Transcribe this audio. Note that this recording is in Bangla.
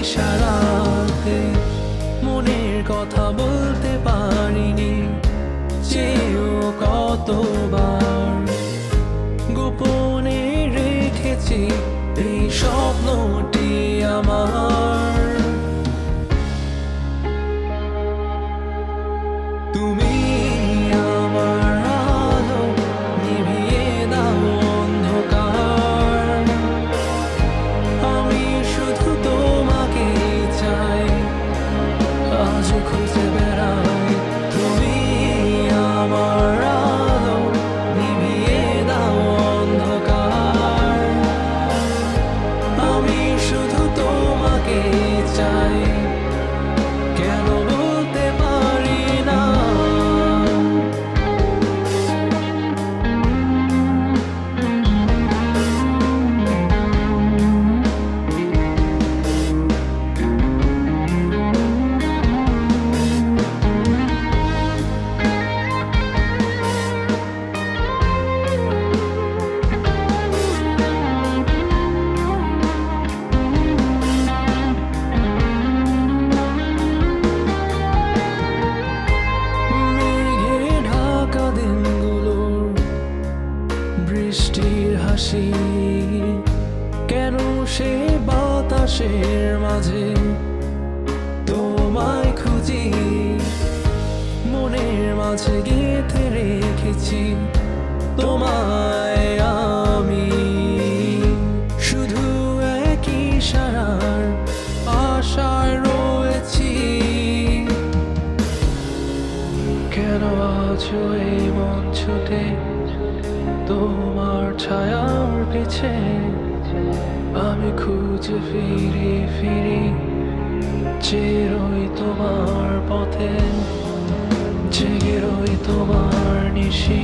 ইশারাতে মনের কথা বলতে পারিনি, চেয়েও কতবার গোপনে রেখেছি এই স্বপ্নটি আমার। তুমি আমার আলো, নিভিয়ে দাও অন্ধকার। আমি শুধু তোমাকে চাই, আজ খুঁজে বেড়াই। তুমি আমার আলো, নিভিয়ে দাও অন্ধকার। আমি শুধু তোমাকে চাই, কেন বলতে পারি না। বৃষ্টির হাসি কেন সে বাতাসের মাঝে, তোমায় খুঁজি মনের মাঝে গেঁথে রেখেছি তোমায় আমি। শুধু একই ইশারার আশায় রয়েছি, কেন আজও এই মন ছুটে তোমার ছায়ার পিছে। আমি খুঁজে ফিরি ফিরি, চেয়ে রই তোমার পথে, জেগে রই তোমার নিশি।